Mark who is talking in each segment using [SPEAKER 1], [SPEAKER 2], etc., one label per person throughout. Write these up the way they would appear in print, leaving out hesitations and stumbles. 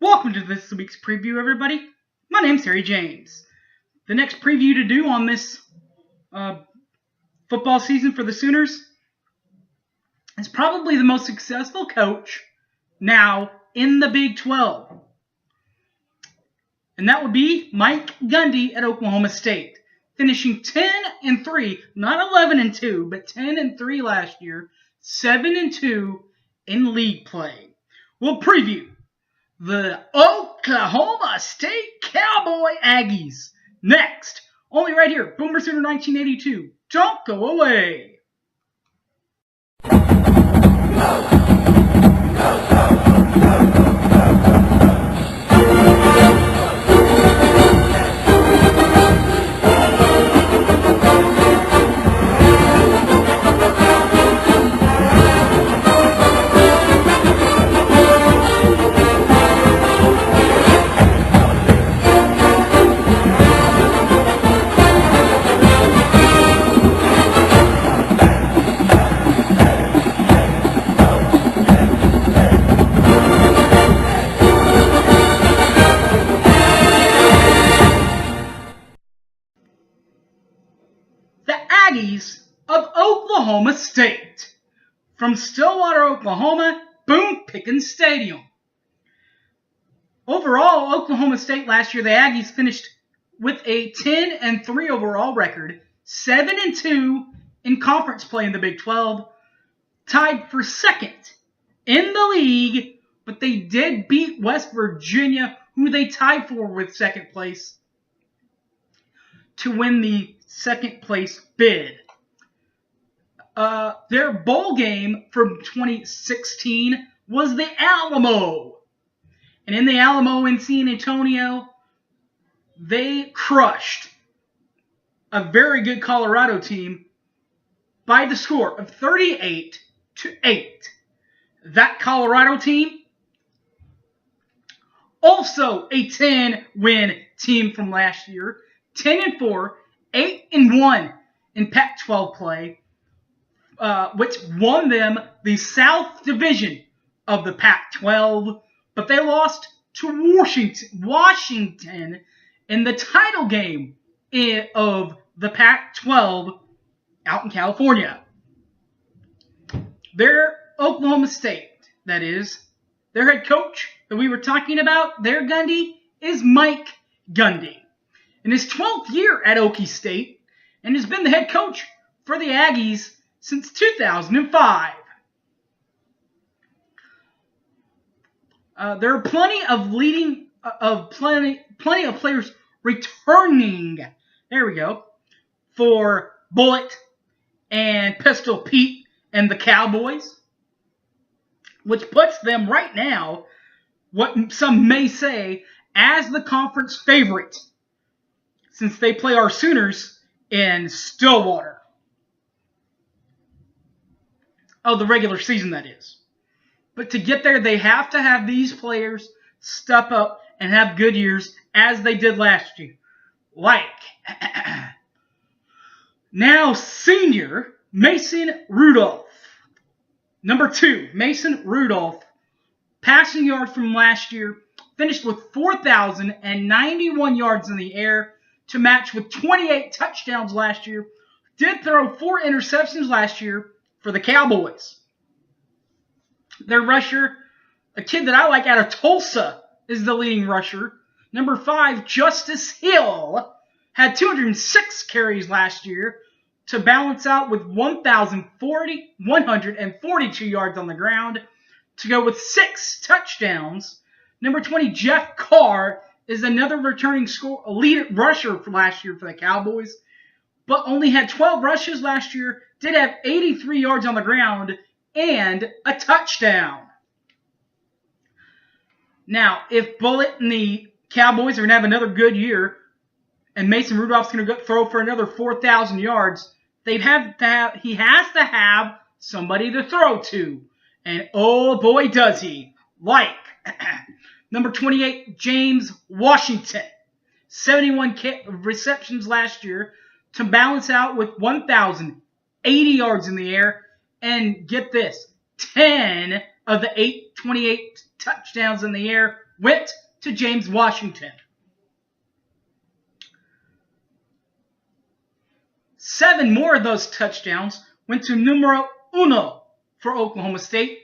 [SPEAKER 1] Welcome to this week's preview, everybody. My name's Harry James. The next preview to do on this football season for the Sooners is probably the most successful coach now in the Big 12. And that would be Mike Gundy at Oklahoma State, finishing 10-3, not 11-2, but 10-3 last year, 7-2 in league play. We'll preview the Oklahoma State Cowboy Aggies next, only right here, Boomer Sooner 1982. Don't go away. Aggies of Oklahoma State from Stillwater, Oklahoma, Boone Pickens Stadium. Overall, Oklahoma State last year, the Aggies finished with a 10-3 overall record, 7-2 in conference play in the Big 12, tied for second in the league, but they did beat West Virginia, who they tied for with second place, to win the second place bid. Their bowl game from 2016 was the Alamo. And in the Alamo in San Antonio, they crushed a very good Colorado team by the score of 38-8. That Colorado team, also a 10-win team from last year, 10-4, 8-1 in Pac-12 play, which won them the South Division of the Pac-12, but they lost to Washington in the title game of the Pac-12 out in California. Their Oklahoma State, that is, their head coach that we were talking about, their Gundy, is Mike Gundy. In his 12th year at Okie State, and has been the head coach for the Aggies since 2005. There are plenty of players returning. There we go. For Bullet and Pistol Pete and the Cowboys, which puts them right now, what some may say, as the conference favorite, since they play our Sooners in Stillwater. Oh, the regular season, that is. But to get there, they have to have these players step up and have good years, as they did last year. Like, now senior Mason Rudolph. Number 2, Mason Rudolph, passing yards from last year, finished with 4,091 yards in the air, to match with 28 touchdowns last year. Did throw 4 interceptions last year for the Cowboys. Their rusher, a kid that I like out of Tulsa, is the leading rusher. Number 5, Justice Hill, had 206 carries last year to balance out with 142 yards on the ground to go with 6 touchdowns. Number 20, Jeff Carr, is another returning lead rusher from last year for the Cowboys, but only had 12 rushes last year, did have 83 yards on the ground, and a touchdown. Now, if Bullet and the Cowboys are going to have another good year, and Mason Rudolph's going to throw for another 4,000 yards, he has to have somebody to throw to. And oh boy does he. Like number 28, James Washington. 71 receptions last year to balance out with 1,080 yards in the air. And get this, 10 of the 28 touchdowns in the air went to James Washington. 7 more of those touchdowns went to numero uno for Oklahoma State.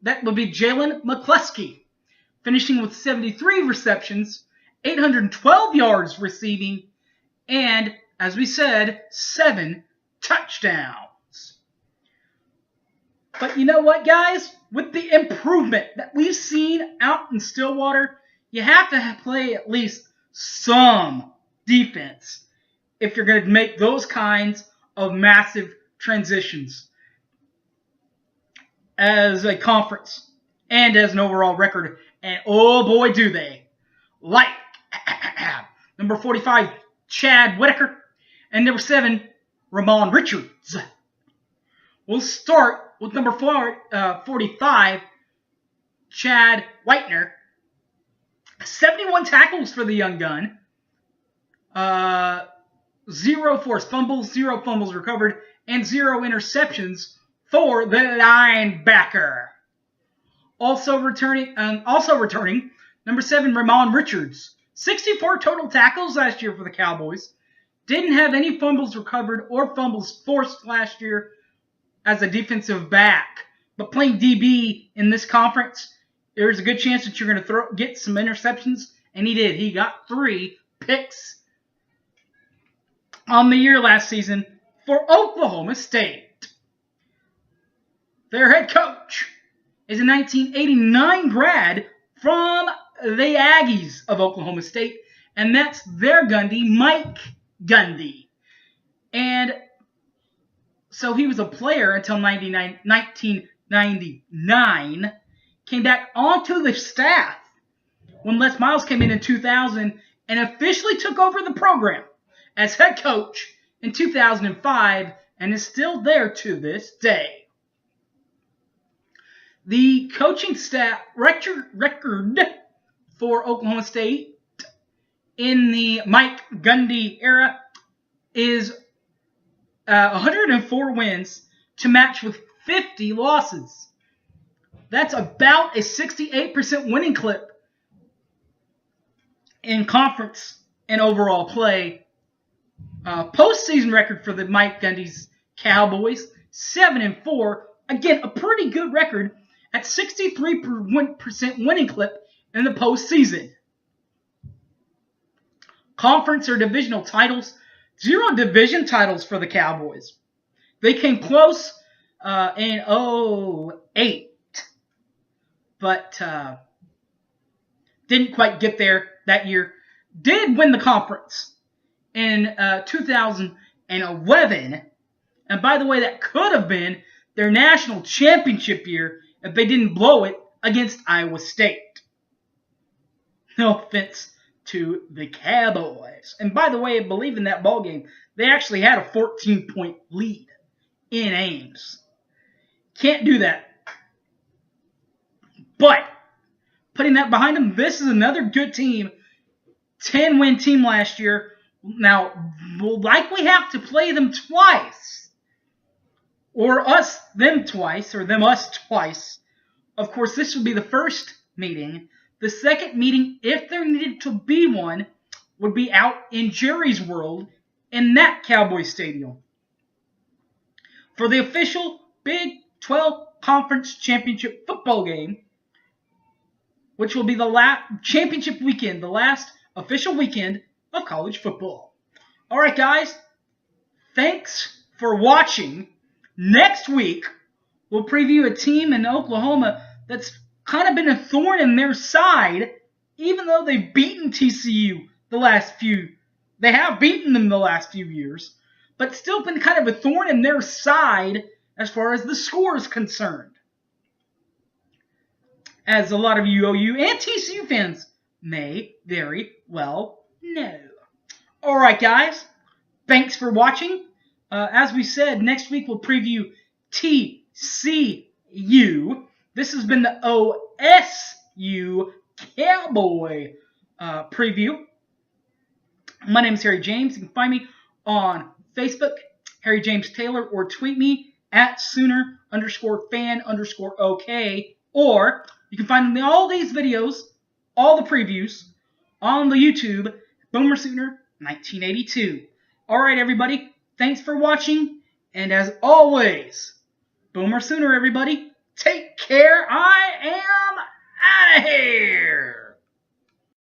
[SPEAKER 1] That would be Jalen McCluskey, finishing with 73 receptions, 812 yards receiving, and, as we said, 7 touchdowns. But you know what, guys? With the improvement that we've seen out in Stillwater, you have to play at least some defense if you're going to make those kinds of massive transitions as a conference and as an overall record. And oh boy, do they. Like number 45, Chad Whitaker, and number 7, Ramon Richards. We'll start with number 45, Chad Whitener. 71 tackles for the young gun. 0 forced fumbles, 0 fumbles recovered, and 0 interceptions for the linebacker. Also returning, number 7, Ramon Richards. 64 total tackles last year for the Cowboys. Didn't have any fumbles recovered or fumbles forced last year as a defensive back. But playing DB in this conference, there's a good chance that you're going to get some interceptions, and he did. He got 3 picks on the year last season for Oklahoma State. Their head coach is a 1989 grad from the Aggies of Oklahoma State, and that's their Gundy, Mike Gundy. And so he was a player until 1999, came back onto the staff when Les Miles came in 2000 and officially took over the program as head coach in 2005 and is still there to this day. The coaching staff record for Oklahoma State in the Mike Gundy era is 104 wins to match with 50 losses. That's about a 68% winning clip in conference and overall play. Postseason record for the Mike Gundy's Cowboys, 7-4. Again, a pretty good record at 63% winning clip in the postseason. Conference or divisional titles, 0 division titles for the Cowboys. They came close in 2008, but didn't quite get there that year. Did win the conference in 2011. And by the way, that could have been their national championship year if they didn't blow it against Iowa State. No offense to the Cowboys. And by the way, I believe in that ball game, they actually had a 14-point lead in Ames. Can't do that. But putting that behind them, this is another good team. 10-win team last year. Now, we'll likely have to play them twice. Or them twice, or them us twice. Of course, this will be the first meeting. The second meeting, if there needed to be one, would be out in Jerry's World in that Cowboy Stadium for the official Big 12 Conference Championship football game, which will be the last championship weekend, the last official weekend of college football. All right, guys, thanks for watching. Next week, we'll preview a team in Oklahoma that's kind of been a thorn in their side, even though they've beaten TCU they have beaten them the last few years, but still been kind of a thorn in their side as far as the score is concerned. As a lot of you OU and TCU fans may very well know. All right, guys, thanks for watching. As we said, next week we'll preview TCU. This has been the OSU Cowboy preview. My name is Harry James. You can find me on Facebook, Harry James Taylor, or tweet me at Sooner_fan_OK, or You can find all these videos, all the previews, on the YouTube, Boomer Sooner 1982. Alright, everybody. Thanks for watching. And as always, Boomer Sooner, everybody. Take care. I am out of here.